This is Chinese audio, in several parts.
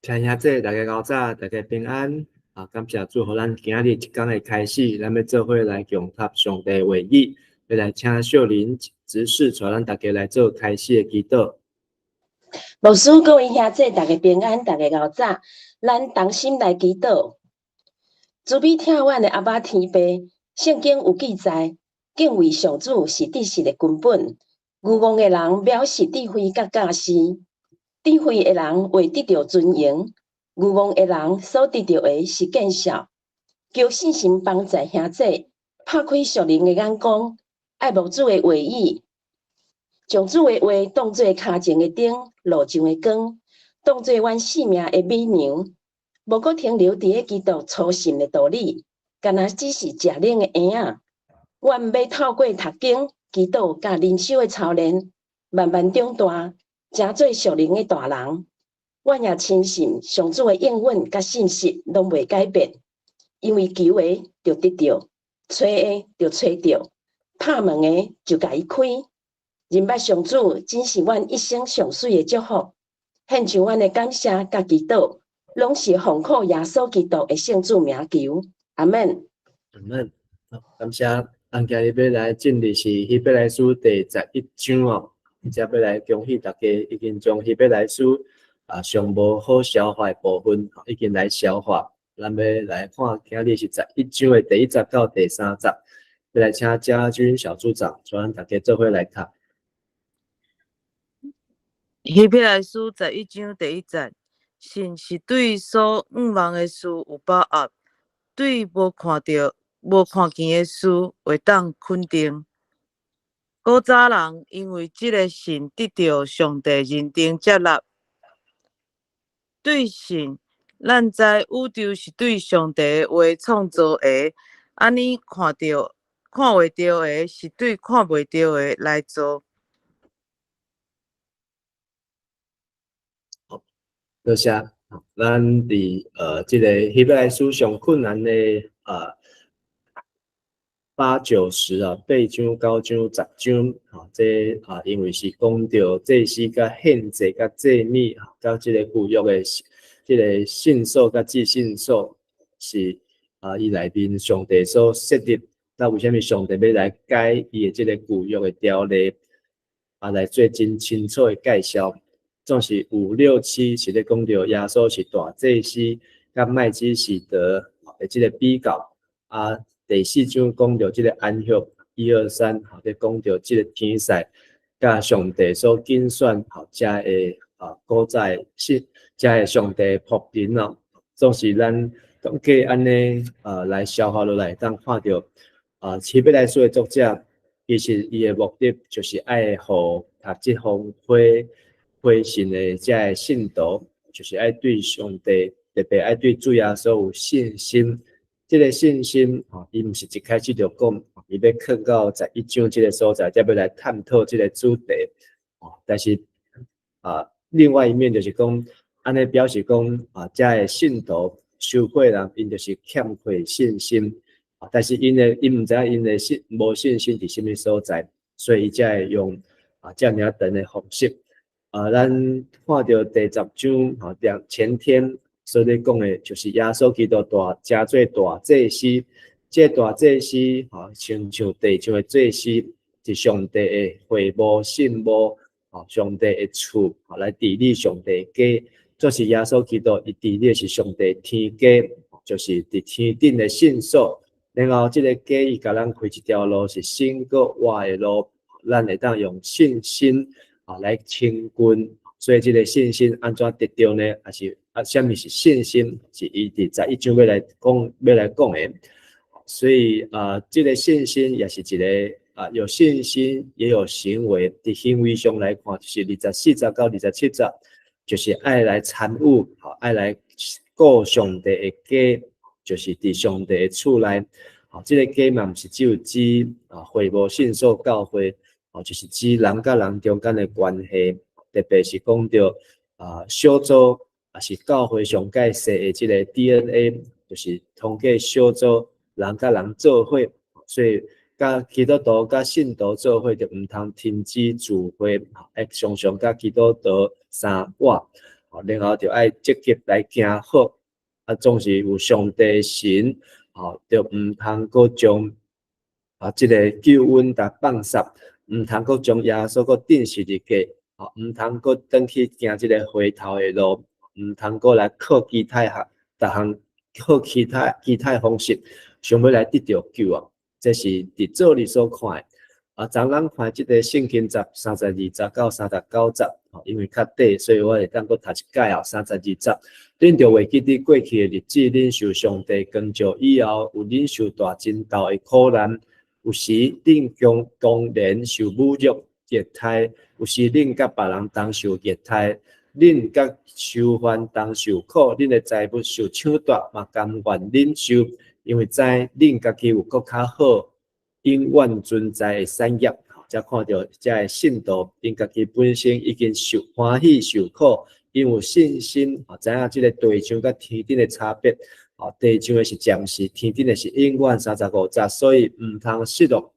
听兄弟，大家早早，大家平安啊！感谢主，互咱今日一天的开始，咱要做伙来共读上帝话语，要来请秀玲执事带咱大家来做开始的祈祷。牧师各位兄弟，大家平安，大家早早，咱同心来祈祷。慈悲疼阮的阿爸天父，圣经有记载，敬畏上主是知识的根本。愚妄的人藐视智慧甲教示，智慧的人为得到尊荣，愚妄的人所得到的是见笑。求信心帮助兄弟，拍开属灵的眼光，爱慕主的话语，将主的话当作脚前的灯，路上的光，当作阮生命的美娘。无阁停留伫咧基督初信的道理，敢若只是食冷的婴仔。阮要透过读经、祈祷甲灵修的操练，慢慢长大，成做属灵的大人。阮也深信上主的应允甲信息拢袂改变，因为求的就得到，找的就找到，拍门的就甲伊开。认捌上主真是阮一生上水的祝福，献上阮的感谢甲祈祷。拢是奉靠耶稣基督的圣主名求，阿门。阿门。感谢，咱今日要来进的是希伯来书第11章哦，则要来恭喜大家已经将希伯来书上无好消化的部分已经来消化。咱要来看今日是11章的第1节到第3节，要来请家军小组长带咱大家做伙来读。希伯来书11章第1节。神是对所仰望的事有把握，对无看见的事会当肯定。古早人因为这个神得到上帝认定接纳，对神，咱知宇宙是对上帝的话创造的，安尼看袂到的是对看袂到的来做。多谢，咱伫这个希伯来书上困难的8、9、108章、9章、10章这因为是讲到祭司甲献祭甲祭米甲这个旧约的这个信守甲祭信守是伊内面上帝所设立，那为什么上帝要来改伊的这个旧约的条例来做真清楚的介绍？总是5、6、7是咧讲到耶稣是大祭司，甲麦基洗德的这个比较第4章讲到这个安息，1、2、3咧讲到这个天使，甲上帝所拣选遮的古早遮的上帝仆人哦，总是咱总计安尼来消化落来，当看到希伯来书的作者，其实伊的目的就是爱互读这封回信的遮的信徒，就是爱对上帝，特别爱对主耶稣有信心。这个信心伊毋是一开始就讲，伊要看到11章这个所在，才要来探讨这个主题。但是另外一面就是讲，安尼表示讲遮的信徒受惠人，因就是欠缺信心。但是因毋知影因的无信心伫什么所在，所以伊才会用遮尔长的方式。咱看到第10章前天所咧讲的，就是耶稣基督加做大祭司，这大祭司亲像地上的祭司，是上帝的会幕、圣幕，上帝的厝，来治理上帝家，就是耶稣基督伊治理是上帝天家，就是伫天顶的圣所。然后这个家伊甲咱开一条路，是新个活的路，咱会当用信心来亲近。所以这个信心安怎得到呢？还是什么是信心？是伊伫11章要来讲的。所以这个信心也是一个有信心也有行为。伫行为上来看，就是24节到27节，就是爱来参与，爱来顾上帝的家，就是伫上帝的厝内。这个家嘛，毋是只有指会幕圣所教会，就是指人甲人中间的关系。特别是讲到小组是教会上介绍的这个 DNA， 就是通过小组人甲人做伙，所以甲基督徒甲信徒做伙就毋通停止聚会，常常甲基督徒相活。然后就爱积极来行好，总是有上帝神，就毋通阁将即个救恩甲放煞，毋通阁将耶稣阁定十字架，毋通阁转去行即个回头的路，毋通阁来靠其他逐项靠其他方式，想要来得到救啊！这是伫做你所看的。昨咱看即个圣经32节到39节，因为较短，所以我会当阁读一解32节。恁着会记伫过去的日子，恁受上帝光照以后，有恁受大真道的苦难，有时恁当然受侮辱、虐待，有时恁甲别人同受虐待，恁甲囚犯同受苦，恁的财物受抢夺，嘛甘愿忍受，因为知恁家己有搁较好。永远存在的产业，才看到这个信徒，因家己本身已经受欢喜受苦，因有信心，知影这个地上甲天顶的差别。地上的是暂时，天顶的是永远35节，所以毋通失落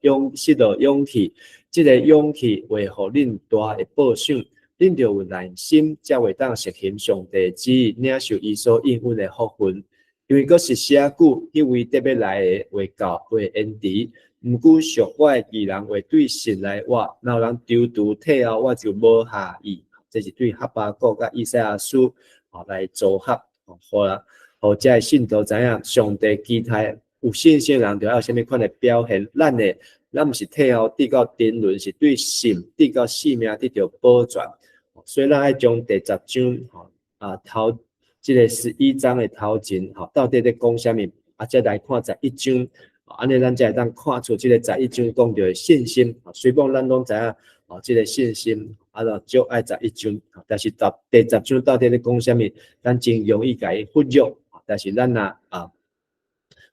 勇气。这个勇气会互恁大的报赏，恁着有耐心，才会当实行上帝旨意，领受伊所应允的福分。因为佫是写久，迄位特别来的会延迟。毋过属我的义人会对神来话，若有人丢除退后，我就无下意。这是对哈巴谷甲以赛亚书来组合，互这信徒知影上帝期待有信心的人就要有啥物款的表现。咱毋是退后得到沉沦，是对神得到性命得到保全。所以咱爱将第10章头这个11章的头前到底在讲啥物，再来看11章。安尼咱才会当看出这个11章讲到的信心。虽然咱拢知影这个信心，就爱11章，但是到第10章到底在讲啥物，咱真容易甲伊忽略。但是咱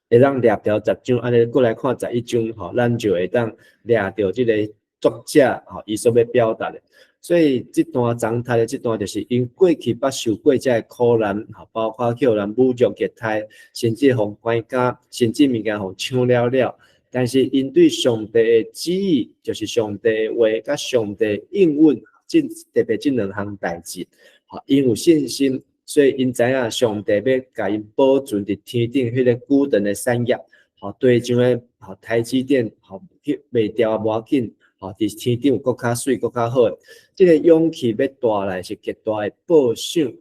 会当抓到10章，安尼过来看11章，咱就会当抓到这个作者伊所要表达的。所以这段长谈的这段就是因过去捌受过这个苦难，包括叫人侮辱虐待，甚至互关监，甚至物件互抢了。但是因对上帝的旨意，就是上帝的话甲上帝应允，特别这两项代志，因有信心，所以因知影上帝要甲因保存伫天顶迄个固定的产业，对像个台积电，袂掉无要紧。伫天顶有搁较水、搁较好，这个勇气要带来是极大的报赏。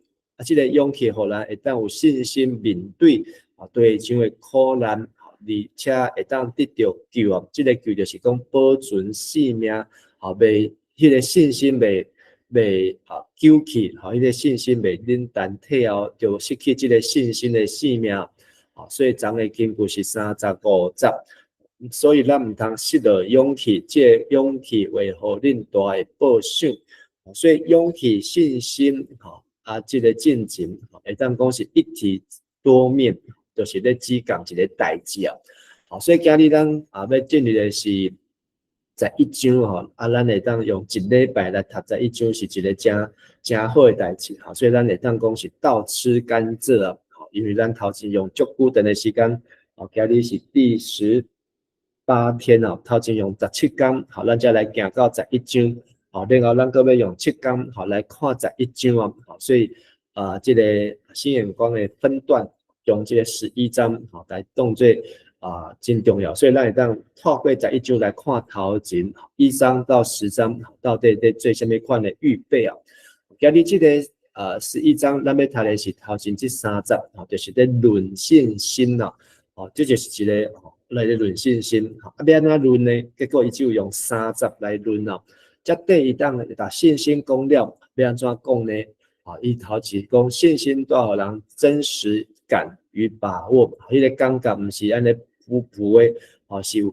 这个勇气互咱会当有信心面对对像个苦难，而且会当得到救。这个救就是讲保存性命，袂迄个信心袂丢弃，迄个信心袂冷淡退后，就失去这个信心的性命。所以咱的经句是35节。所以咱毋通失落勇气，这个勇气会互恁大的报赏。所以勇气、信心，这个进程，会当讲是一体多面，就是咧指讲一个代志啊。所以今日咱要进入的是11章，咱会当用一礼拜来读11章，是一个真好的代志。所以咱会当讲是倒吃甘蔗啊，因为咱头前用足久长的时间，今日是第18天头前用17天，咱才来行到11章，然后咱搁要用7天，来看11章所以这个新眼光的分段，用这个11章来当作真重要，所以咱会当透过11章来看头前1章到10章，到底在做什么款的预备今日这个11章，咱要读的是头前这3节，就是在论信心这就是一个来论信心，要安怎论呢？结果伊就用3节来论这第一档把信心讲了，要安怎讲呢？伊头前讲信心带互人真实感与把握，迄个感觉毋是安尼浮浮的，是有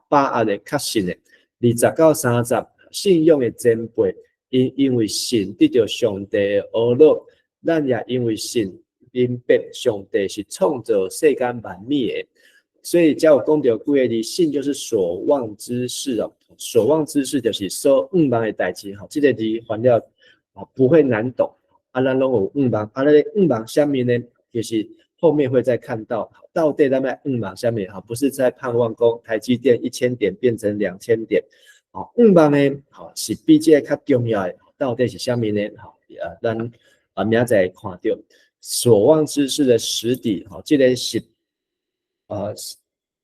把握的、确信的。20到30，信仰的前辈，因为信得到上帝的阿乐，咱也因为信明白上帝是创造世间万物的。所以才有讲到几个字，信就是所望之事所望之事就是所望的代志这个字翻了不会难懂咱拢有望望下面呢，就是后面会再看到到底咱们望下面不是在盼望讲台积电1000点变成2000点望呢是比这个较重要的到底是啥物呢咱明仔会看到所望之事的实底，这个是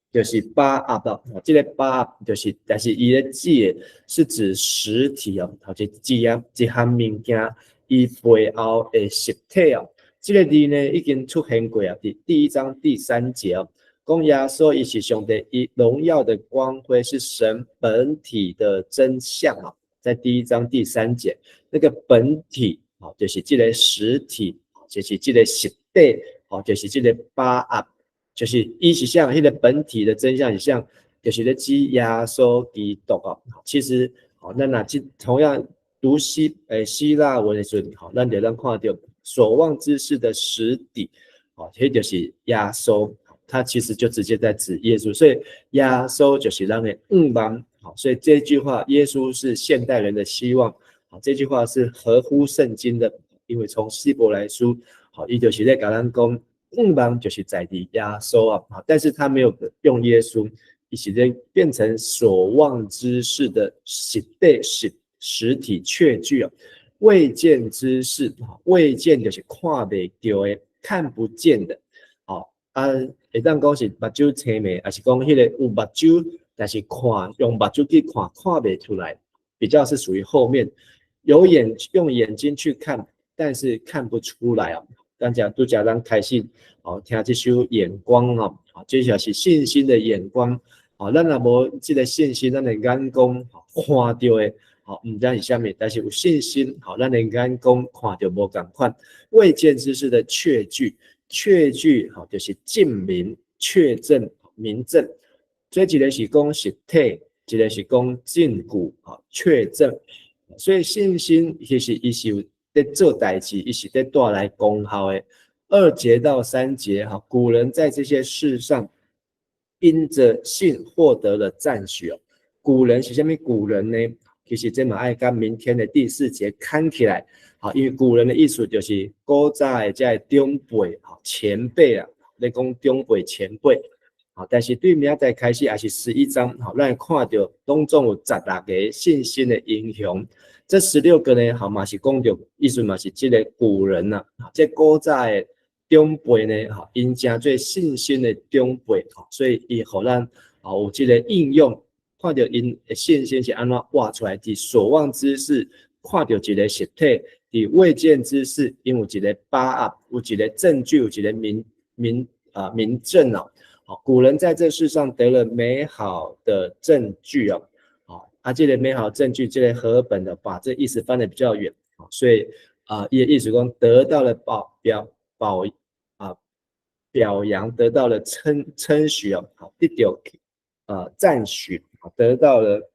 就是巴阿的，这个巴阿就是，但是伊的指的是指实体哦，或者指啊一项物件伊背后的实体哦。这个字呢已经出现过啊，第1章第3节哦，讲耶稣伊是上帝以荣耀的光辉，是神本体的真相啊，在第1章第3节，那个本体哦，就是这个实体，就是这个实体哦，就是这个巴阿。就是伊是像迄个本体的真相是像，就是咧指耶稣基督哦。其实，咱若同样读希腊文的时候，咱就能看到所望之事的实底，迄就是耶稣，他其实就直接在指耶稣，所以耶稣就是咱的望。所以这句话，耶稣是现代人的希望，这句话是合乎圣经的，因为从希伯来书，伊就是在甲咱讲。望就是在地耶稣啊，但是他没有用耶稣，一起变成所望之事的实体确据啊，未见之事，未见就是看不到的，看不见的，会当讲是目睭青的，还是讲迄个有目睭，但是用目睭去看不出来，比较是属于后面，用眼睛去看，但是看不出来啊。咱都讲咱开始听这首眼光这就是信心的眼光咱若无这个信心，咱的眼光看到的唔知是啥物，但是有信心咱的眼光看到无同款。未见之事的确据就是证明、确证、明证。所以一个是讲实体，一个是讲证据确证。所以信心其实伊是有在做代志，伊是在带来功效的。2节到3节古人在这些事上因着信获得了赞许古人是什么古人呢？其实这嘛要跟明天的第4节看起来因为古人的意思就是古早的这长辈前辈啊，在讲长辈前辈但是对明仔开始还是11章咱看到当中有16个信心的英雄。这16个呢，嘛是讲到意思嘛是这个古人这古早的长辈呢，因真最信心的长辈所以伊互咱有这个应用，看到因的信心是安怎画出来的。所望之事，看到一个实体；的未见之事，因有一个把握，有一个证据，有一个明证古人在这世上得了美好的证据这个美好证据，这个和本的把这意思翻得比较远所以伊的意思讲得到了表扬，得到了称许得到赞许，得到了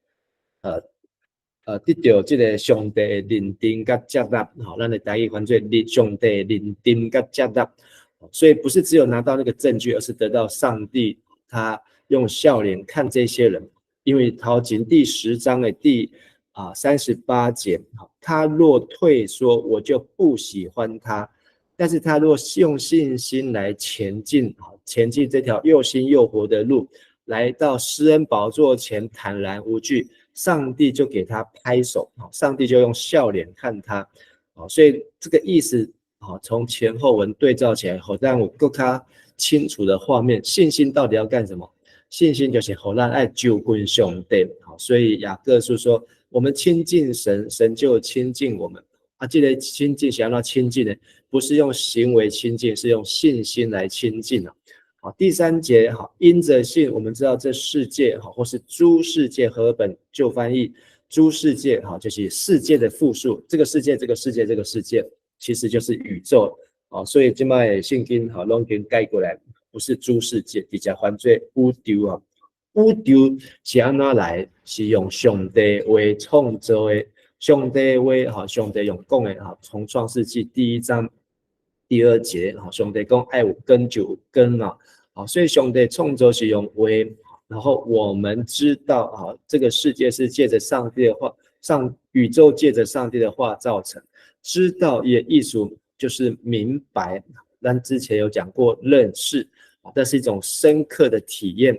得到这个上帝的认定甲接纳咱的台语翻做上帝认定甲接纳所以不是只有拿到那个证据，而是得到上帝他用笑脸看这些人。因为头前第10章的第38节他若退缩，我就不喜欢他，但是他若用信心来前进这条又新又活的路，来到施恩宝座前坦然无惧，上帝就给他拍手上帝就用笑脸看他所以这个意思从前后文对照起来让我更加清楚的画面。信心到底要干什么？信心就是互咱爱就近上帝所以雅各书说我们亲近神，神就亲近我们这个亲近想要亲近的不是用行为亲近，是用信心来亲近第3节因着信，我们知道这世界或是诸世界，和本旧翻译诸世界就是世界的复数，这个世界其实就是宇宙所以现在圣经都已经改过来，不是诸世界，直接翻做宇宙宇宙是安怎来？是用上帝话创造的，上帝话上帝用讲的从创世纪第1章第2节上帝讲爱有根就有根所以上帝创造是用话，然后我们知道这个世界是借着上帝的话，宇宙借着上帝的话造成，知道也意思就是明白。咱之前有讲过认识这是一种深刻的体验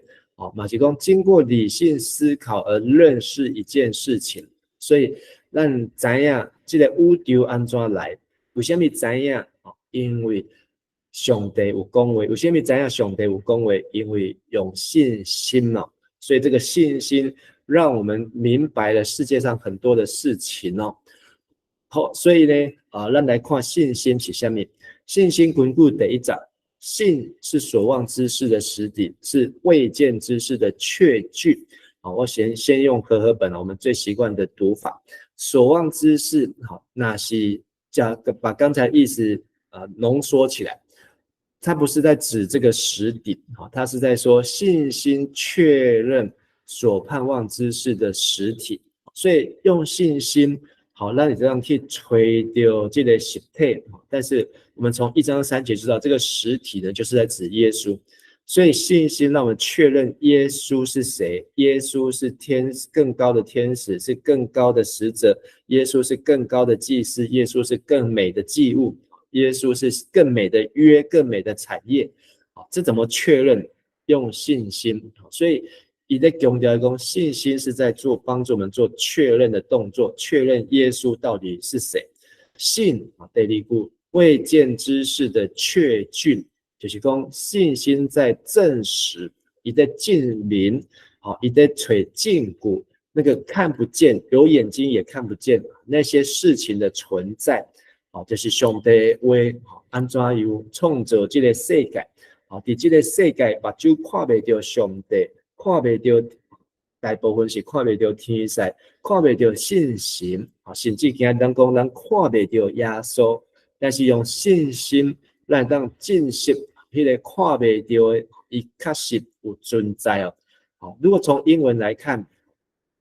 嘛是说经过理性思考而认识一件事情，所以咱知道这个宇宙安怎来为什么知影？因为上帝有讲话。为什么知影上帝有讲话？因为用信心哦。所以这个信心让我们明白了世界上很多的事情哦。好，所以呢，咱来看信心是什么？信心根据第一章，信是所望之事的实底，是未见之事的确据。我先用和合本我们最习惯的读法，所望之事，那是把刚才意思浓缩起来。它不是在指这个实底，它是在说信心确认所盼望之事的实体。所以用信心，让你这样去吹掉这个实体。但是我们从1章3节知道，这个实体呢，就是在指耶稣。所以信心让我们确认耶稣是谁，耶稣是更高的天使，是更高的使者，耶稣是更高的祭司，耶稣是更美的祭物，耶稣是更美的约，更美的产业。这怎么确认？用信心。所以他在强调说，信心是在帮助我们做确认的动作，确认耶稣到底是谁。信第二句，未见之事的确据，就是说信心在证实，他在证明，他在找证据，那个看不见，有眼睛也看不见那些事情的存在。就是上帝话安怎样创造这个世界。在这个世界，目睭看不到上帝，看不到，大部分是看不到天使，看不到信神，甚至今日咱讲咱看不到耶稣，但是用信心咱当证实迄个看不到的，伊确实有存在哦。如果从英文来看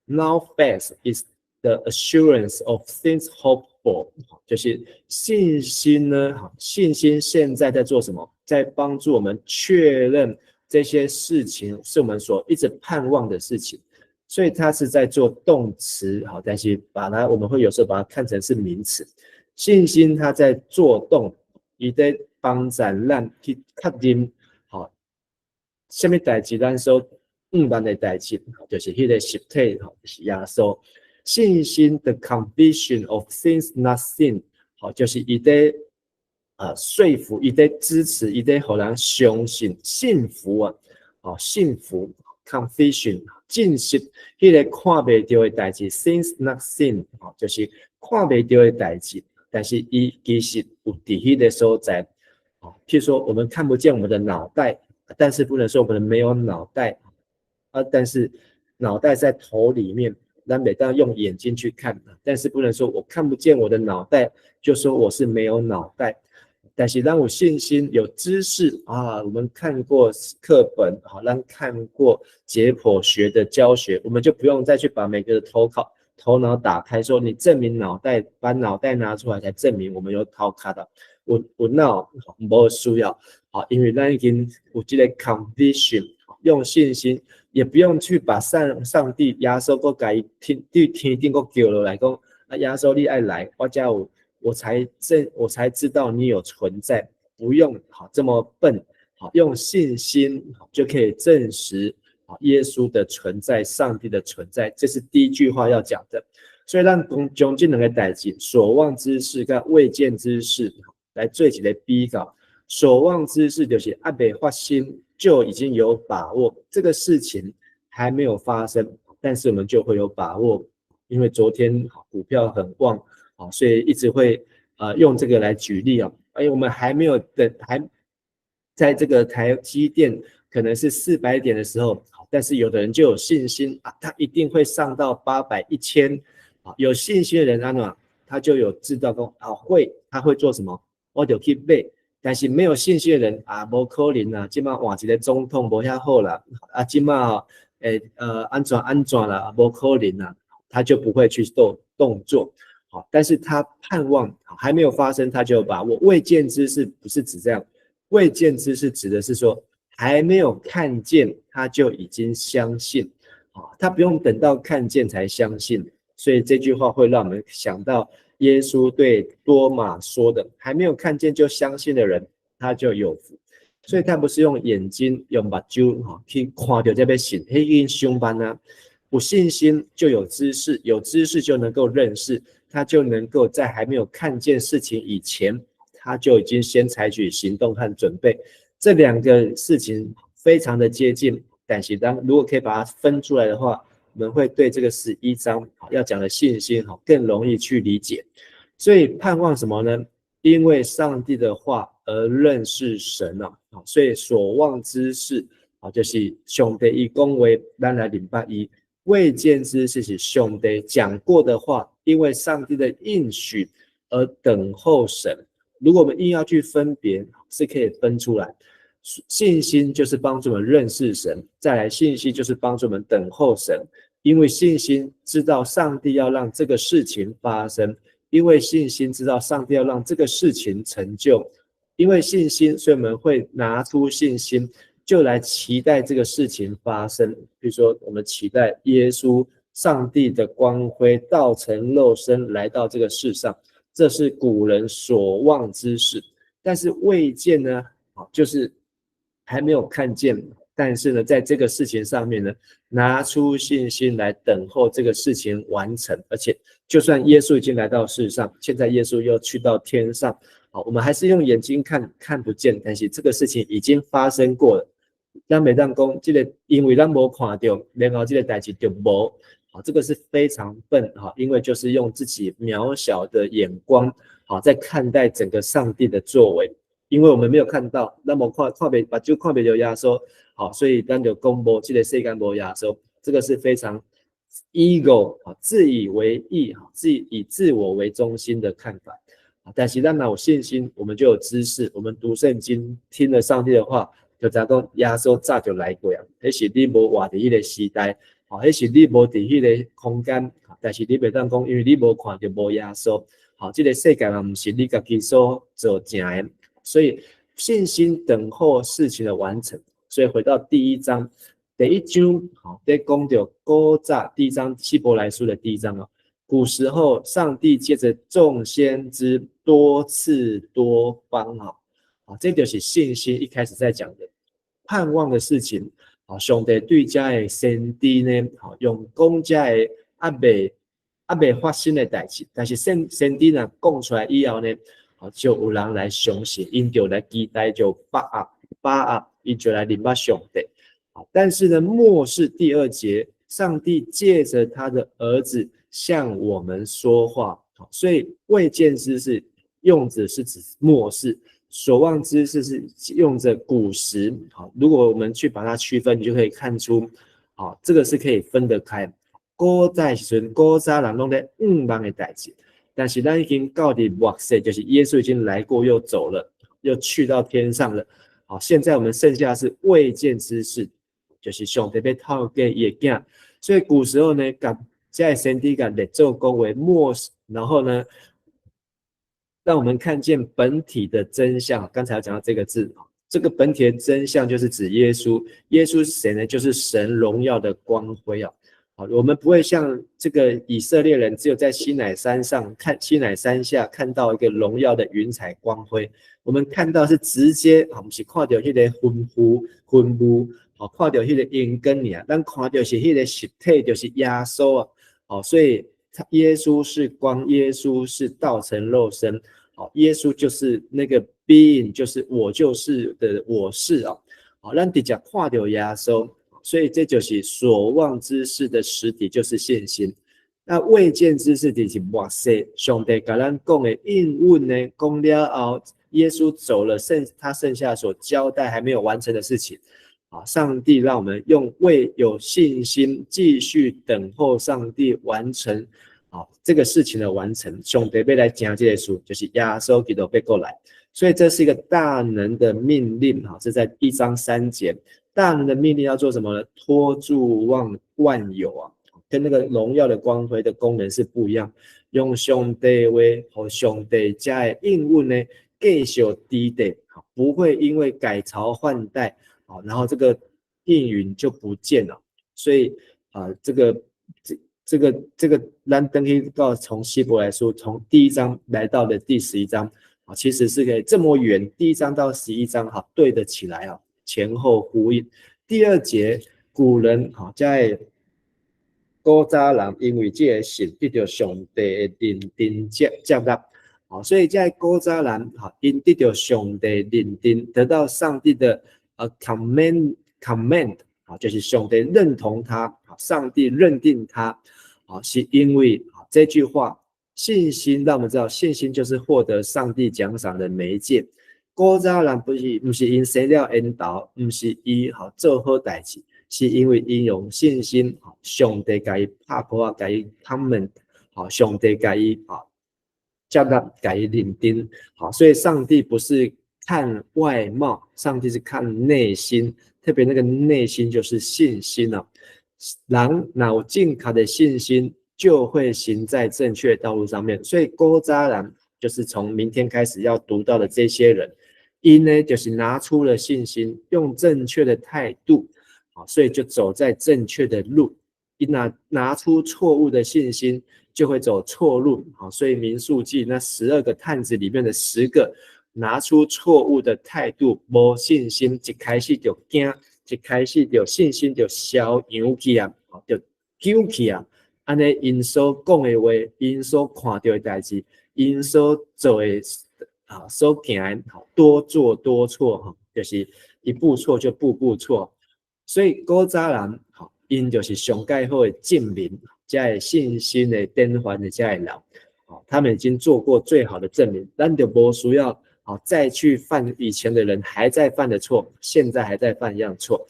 ，Now faith is the assurance of things hoped for， 就是信心呢，信心现在在做什么？在帮助我们确认这些事情是我们所一直盼望的事情，所以它是在做动词，但是我们会有时候把它看成是名词。信心它在做动，它在帮助我们去确认，什么事情咱所盼望的事情，就是那个实体，就是耶稣。信心的 conviction of things not seen， 就是它在说服，他在支持，他在让人相信，信服信服 confession 证实迄个看不到的代志 things not seen， 就是看不到的代志，但是伊其实有在迄个所在。譬如说我们看不见我们的脑袋，但是不能说我们没有脑袋但是脑袋在头里面，咱每当用眼睛去看，但是不能说我看不见我的脑袋就说我是没有脑袋。但是让我信心有知识我们看过课本让看过解剖学的教学，我们就不用再去把每个头脑打开，说你证明把脑袋拿出来才证明我们有头壳的。有脑没需要因为咱已经有这个 conviction， 用信心，也不用去把上帝耶稣搁改对天顶搁叫落来讲耶稣你爱来，我才知道你有存在，不用这么笨，用信心就可以证实耶稣的存在，上帝的存在，这是第一句话要讲的。所以让将这两个代志，所望之事跟未见之事来做一个比较。所望之事就是还没发生就已经有把握，这个事情还没有发生，但是我们就会有把握，因为昨天股票很旺。所以一直会用这个来举例我们还没有还在这个台积电可能是400点的时候，但是有的人就有信心他一定会上到800、1000，有信心的人他就有知道说他会做什么，我就去买。但是没有信心的人没可能现在换一个总统没那么好啦现在安怎啦没可能他就不会去做动作。但是他盼望还没有发生，他就有把握。未见之事不是指这样，未见之事指的是说还没有看见，他就已经相信他不用等到看见才相信。所以这句话会让我们想到耶稣对多马说的：还没有看见就相信的人，他就有福。所以他不是用眼睛用目睭去看到这边信，那已经上班有信心就有知识，有知识就能够认识，他就能够在还没有看见事情以前，他就已经先采取行动和准备。这两个事情非常的接近，但是如果可以把它分出来的话，我们会对这个11章要讲的信心更容易去理解。所以盼望什么呢？因为上帝的话而认识神所以所望之事就是上帝以讲话咱来明白伊，未见之事是上帝讲过的话，因为上帝的应许而等候神。如果我们硬要去分别，是可以分出来。信心就是帮助我们认识神，再来信心就是帮助我们等候神，因为信心知道上帝要让这个事情发生，因为信心知道上帝要让这个事情成就，因为信心，所以我们会拿出信心，就来期待这个事情发生。比如说，我们期待耶稣，上帝的光辉道成肉身来到这个世上，这是古人所望之事。但是未见呢，就是还没有看见，但是呢，在这个事情上面呢，拿出信心来等候这个事情完成。而且，就算耶稣已经来到世上，现在耶稣又去到天上，我们还是用眼睛看不见，但是这个事情已经发生过了。咱每当讲这个，因为咱没看到，然后这个代志就没，这个是非常笨，因为就是用自己渺小的眼光，在看待整个上帝的作为。因为我们没有看到，那么看不到耶稣，所以咱就讲无这个世界没耶稣，这个是非常 ego 自以为意，以自我为中心的看法。但是咱有信心，我们就有知识，我们读圣经，听了上帝的话，就知道讲耶稣早就来过啊，那是你无活在那个时代，那是你无在那个空间，但是你不能讲，因为你无看到无耶稣，这个世界嘛，不是你自己所做成的。所以信心等候事情的完成。所以回到第1章，第1章在讲到古早第1章希伯来书的第1章古时候上帝借着众先知多次多方这就是信心一开始在讲的盼望的事情上帝对这些先知呢用讲这些还没发生的代志，但是先知呢讲出来以后呢，就有人来相信，因就来期待，就把握，因就来明白上帝。但是呢，末世第2节，上帝借着他的儿子向我们说话，所以未见之事用的是指末世，所望之事是用着古时。如果我们去把它区分，你就可以看出，这个是可以分得开。古早时阵，古早人拢在望的代志。但是咱已经到底末世，就是耶稣已经来过又走了，又去到天上了。现在我们剩下的是未见之事，就是上帝要透过他的子。所以古时候呢，这些先知把列祖讲为末世，然后呢，让我们看见本体的真相。刚才讲到这个字，这个本体的真相就是指耶稣。耶稣是谁呢？就是神荣耀的光辉我们不会像这个以色列人，只有在西乃山上西乃山下看到一个荣耀的云彩光辉。我们看到是直接，不是看到那个云雾，看到那个阴根尔，咱看到是那个实体，就是耶稣所以耶稣是光，耶稣是道成肉身，耶稣就是那个 being， 就是我就是的我是咱直接看到耶稣。所以这就是所望之事的实体，就是信心。那未见之事就是末世，上帝跟咱讲的应允呢，讲了后，耶稣走了，他剩下所交代还没有完成的事情上帝让我们用有信心继续等候上帝完成这个事情的完成。上帝要来讲这个事，就是耶稣基督要过来。所以这是一个大能的命令这在1章3节。大能的命令要做什么呢？托住万有跟那个荣耀的光辉的功能是不一样。用上帝为和上帝加的应允呢，继续抵挡，不会因为改朝换代然后这个应允就不见了。所以这个咱等于到从希伯来书从第1章来到了第11章其实是可以这么远，第1章到11章对得起来前后呼应。第2节，古人在古早人因为这个信得到上帝的认定接纳，所以在古早人因得到上帝认定，得到上帝的command，就是上帝认同他，上帝认定他，是因为这句话信心让我们知道，信心就是获得上帝奖赏的媒介。古早人不是因生了缘投，不是伊做好代志，是因为因用信心，上帝甲伊拍鼓甲伊comment，上帝甲伊接纳甲伊认定，所以上帝不是看外貌，上帝是看内心，特别那个内心就是信心啊。人脑健康的信心就会行在正确道路上面，所以古早人就是从明天开始要读到的这些人。因呢，就是拿出了信心，用正确的态度，所以就走在正确的路。一拿出错误的信心，就会走错路。所以民数记那12个探子里面的10个拿出错误的态度，没信心，一开始就惊，一开始就信心就消扬起啊，就丢起啊。安尼因所讲的话，因所看到的代志，因所做的。所行多做多错，就是一步错就步步错。所以古早人因就是上介好的证明，这信心的典范的这人，他们已经做过最好的证明，咱就不需要再去犯以前的人还在犯的错，现在还在犯一样错。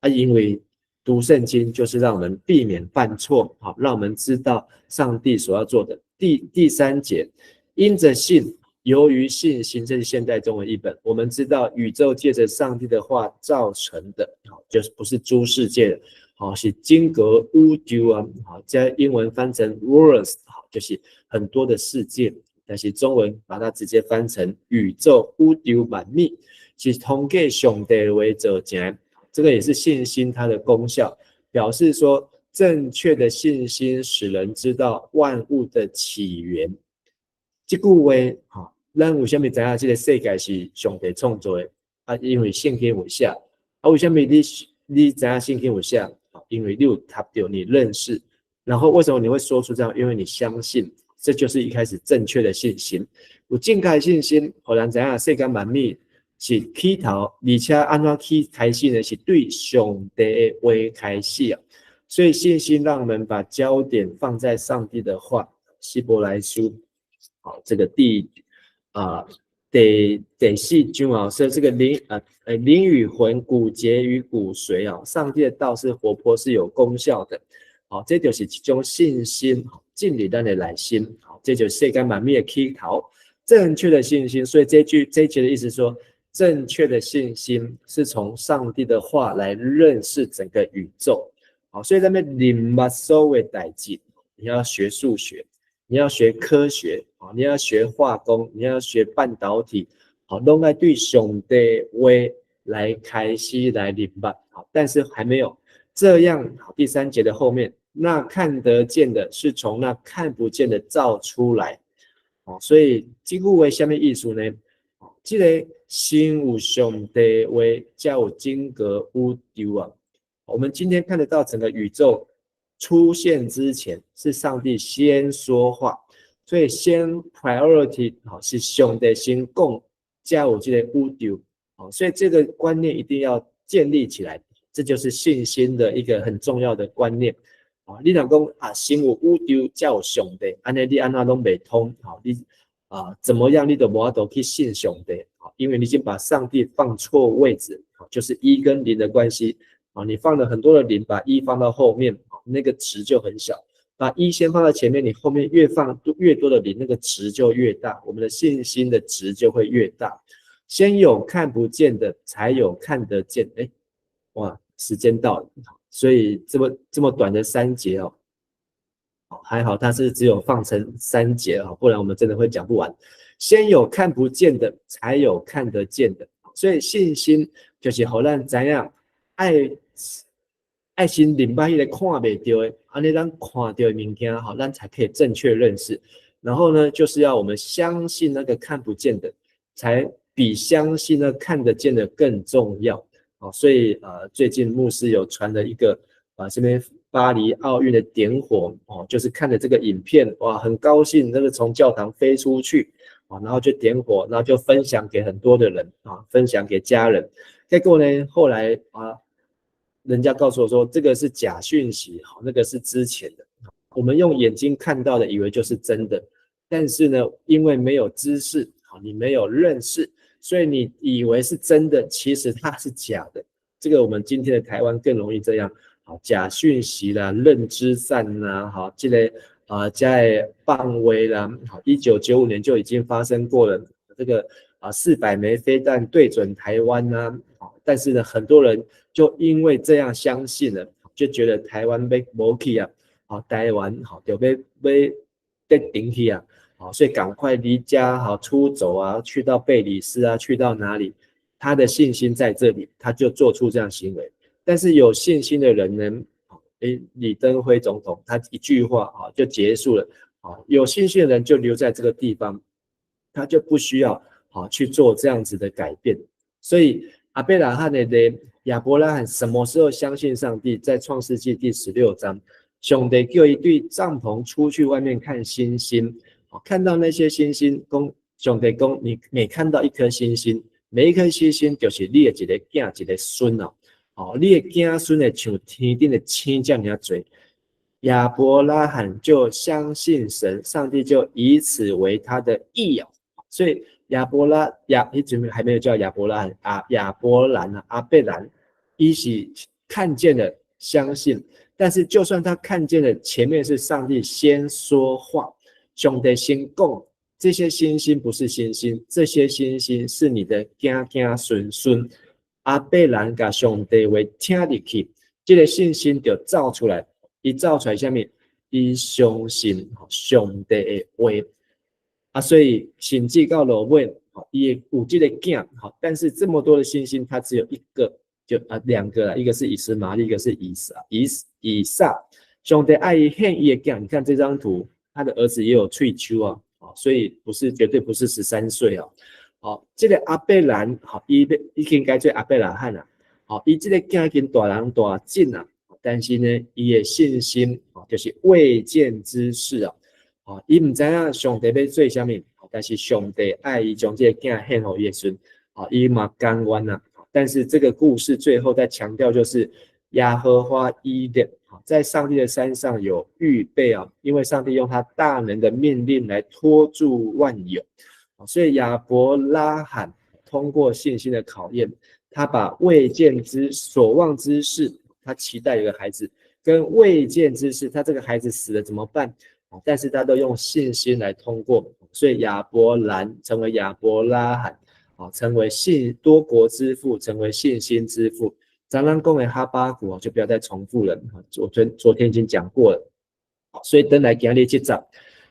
因为读圣经就是让我们避免犯错，让我们知道上帝所要做的。第3节，因着信。由于信心，这是现代中文译本。我们知道宇宙借着上帝的话造成的，就是不是诸世界的，是金格宇宙啊，在英文翻成 worlds， 就是很多的世界，但是中文把它直接翻成宇宙宇宙万物，是通过上帝为做成。这个也是信心它的功效，表示说正确的信心使人知道万物的起源。这句话咱为什么知道这个世界是上帝创造的因为圣经有写。为什么你知道圣经有写？因为你有读到，你认识。然后为什么你会说出这样？因为你相信，这就是一开始正确的信心。有正确的信心，互人知道世间万物是起头，而且按怎起开始呢？是对上帝的话开始啊。所以信心让我们把焦点放在上帝的话。希伯来书，这个第4章是这个灵与魂，骨节与骨髓上帝的道是活泼，是有功效的。这就是一种信心进入咱的内心。这就是世间万物的起头，正确的信心。所以这一节的意思说，正确的信心是从上帝的话来认识整个宇宙。所以咱们认捌所有的代志，你要学数学。你要学科学，你要学化工，你要学半导体，都要对上帝话来开始来明白。但是还没有这样。第3节的后面，那看得见的是从那看不见的造出来。所以这句话什么意思呢？这个先有上帝话，才有整个宇宙我们今天看得到整个宇宙出现之前，是上帝先说话，所以先 priority 是上帝先讲，才有这个宇宙。所以这个观念一定要建立起来，这就是信心的一个很重要的观念。你若讲先有宇宙，才有上帝，安尼你安怎拢袂通。你怎么样你都无法度去信上帝，因为你已经把上帝放错位置，就是1跟0的关系。你放了很多的0，把1放到后面，那个值就很小。把1先放到前面，你后面越放越多的0，那个值就越大，我们的信心的值就会越大。先有看不见的，才有看得见。哇，时间到了，所以这么短的3节还好它是只有放成3节不然我们真的会讲不完。先有看不见的，才有看得见的。所以信心就是让我们知道爱心明白那个看不到的，这样我们看到的物件我们才可以正确认识。然后呢，就是要我们相信那个看不见的，才比相信那看得见的更重要。所以最近牧师有传了一个这边巴黎奥运的点火就是看着这个影片，哇，很高兴，那个从教堂飞出去然后就点火，然后就分享给很多的人分享给家人。结果呢，后来人家告诉我说这个是假讯息，那个是之前的，我们用眼睛看到的以为就是真的，但是呢，因为没有知识，你没有认识，所以你以为是真的，其实它是假的。这个我们今天的台湾更容易这样，假讯息啦、认知战啦，这个在放威啦，1995年就已经发生过了，这个400枚飞弹对准台湾啊，但是呢，很多人就因为这样相信了，就觉得台湾被没去啊，台湾就被顶去啊，所以赶快离家出走啊，去到贝里斯啊，去到哪里？他的信心在这里，他就做出这样行为。但是有信心的人呢，李登辉总统他一句话就结束了，有信心的人就留在这个地方，他就不需要去做这样子的改变。所以亚伯拉罕的亚伯拉罕什么时候相信上帝？在创世纪第16章，上帝叫一对帐篷出去外面看星星，看到那些星星，上帝说你每看到一颗星星，每一颗星星就是你的一个囝一个孙你的囝孙会像天顶的星这样多。亚伯拉罕就相信神，上帝就以此为他的义所以一直还没有叫亚伯拉罕亚伯兰阿贝兰，一起看见了相信，但是就算他看见了，前面是上帝先说话，上帝先讲，这些星星不是星星，这些星星是你的囝囝孙孙。阿伯兰跟上帝话听入去，这个信心就造出来，他造出来下面，他相信上帝的话所以甚至到落尾，他有这个囝但是这么多的星星，他只有一个，就两个啦，一个是以实玛利，一个是以撒。上帝爱他献他的囝，你看这张图，他的儿子也有喙鬚所以绝对不是13岁这个阿伯兰已经该做阿伯拉罕啦他这个囝已经大人大进啦，但是呢，他的信心就是未见之事他不知道上帝要做什么，但是上帝爱他将这个囝献给耶稣他嘛甘愿啦。但是这个故事最后在强调就是耶和华伊甸在上帝的山上有预备因为上帝用他大能的命令来托住万有，所以亚伯拉罕通过信心的考验，他把未见之所望之事，他期待有个孩子，跟未见之事，他这个孩子死了怎么办？但是他都用信心来通过，所以亚伯兰成为亚伯拉罕成为多国之父，成为信心之父。咱咱讲的哈巴谷就不要再重复了，昨天已经讲过了。所以等来今日这集，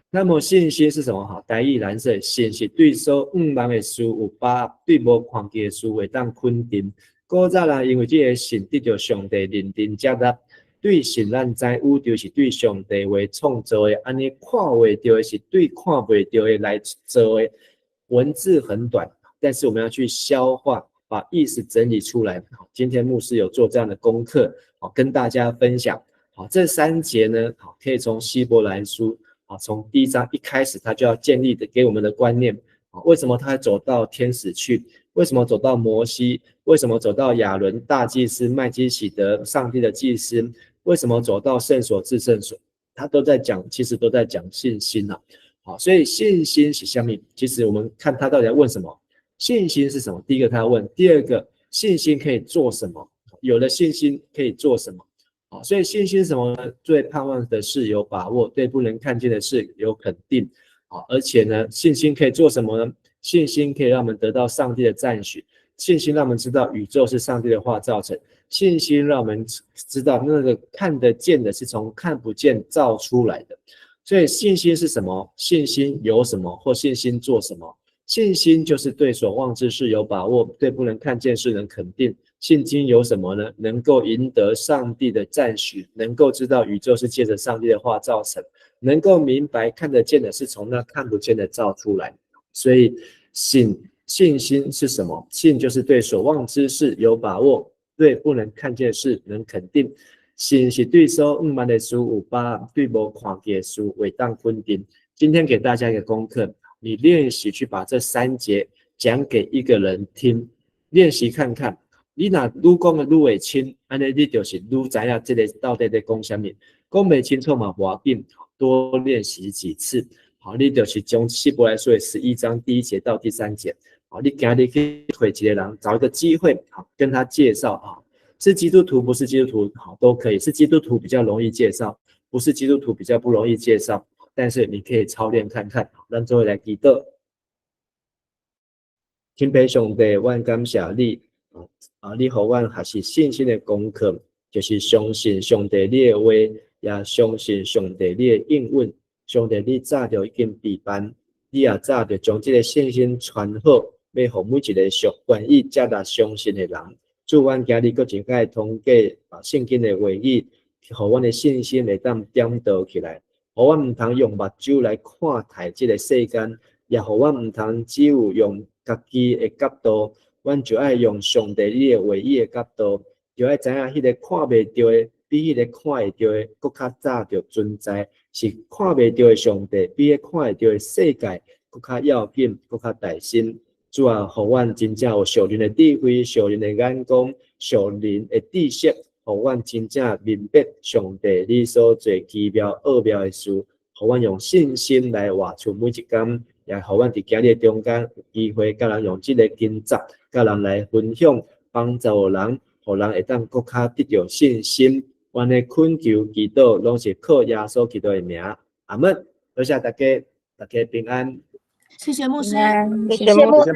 那么信心是什么？台语蓝色，信是对所望的事有把握，对无看见的事会当肯定。古早人因为这个信得到上帝认定接纳，对信咱知有就是对上帝为创造的，安尼看袂到的是对看袂到的来做的。文字很短，但是我们要去消化，把意思整理出来。今天牧师有做这样的功课，跟大家分享。这3节呢，可以从希伯来书，从第1章一开始，他就要建立的给我们的观念。为什么他走到天使去？为什么走到摩西？为什么走到亚伦大祭司麦基洗德上帝的祭司？为什么走到圣所至圣所？他都在讲，其实都在讲信心所以信心是什么？其实我们看他到底在问什么？信心是什么？第一个他要问，第二个信心可以做什么？有了信心可以做什么？所以信心是什么呢？对盼望的事有把握，对不能看见的事有肯定而且呢，信心可以做什么呢？信心可以让我们得到上帝的赞许，信心让我们知道宇宙是上帝的话造成，信心让我们知道那个看得见的是从看不见造出来的。所以信心是什么？信心有什么？或信心做什么？信心就是对所望之事有把握，对不能看见事能肯定。信心有什么呢？能够赢得上帝的赞许，能够知道宇宙是借着上帝的话造成，能够明白看得见的是从那看不见的造出来。所以信心是什么？信就是对所望之事有把握，对不能看见的事能肯定。神是对所五万的事有把握，对无看见的事为当肯定。今天给大家一个功课，你练习去把这3节讲给一个人听，练习看看。你若愈讲的愈会清，安尼你就是愈知影这个到底在讲什么。讲不清楚嘛，无要紧，多练习几次。好，你就是从希伯来书的11章第1节到第3节。好，你今日去会一个人，找一个机会，好跟他介绍啊。是基督徒不是基督徒好都可以，是基督徒比较容易介绍，不是基督徒比较不容易介绍。但是你可以操练看看，咱做来祈祷。钦佩上帝，阮感谢你你互阮学习信心的功课，就是相信上帝你的话，也相信上帝你的应允。上帝你早就已经备办，你也早就将这个信心传好，要互每一个愿意接纳相信的人。祝阮今日搁真解通过圣经的话语，互阮的信心会当点倒起来，互阮毋通用目睭来看待这个世间，也互阮毋通只有用家己的角度，阮就爱用上帝你的话语的角度，就爱知影迄个看袂到的，比迄个看会到的搁较早就存在，是看袂到的上帝，比迄看会到的世界搁较要紧，搁较大心。主啊，互阮真正有属灵的智慧、属灵的眼光、属灵的知识，互阮真正明白上帝你所做奇妙奥妙的事，互阮用信心来活出每一天，也互阮伫今日中间有机会，甲人用这个经节，甲人来分享，帮助人，互人会当更加得到信心。阮的恳求祈祷，拢是靠耶稣基督的名，阿门。多谢大家，大家平安。谢谢牧师。谢谢牧师。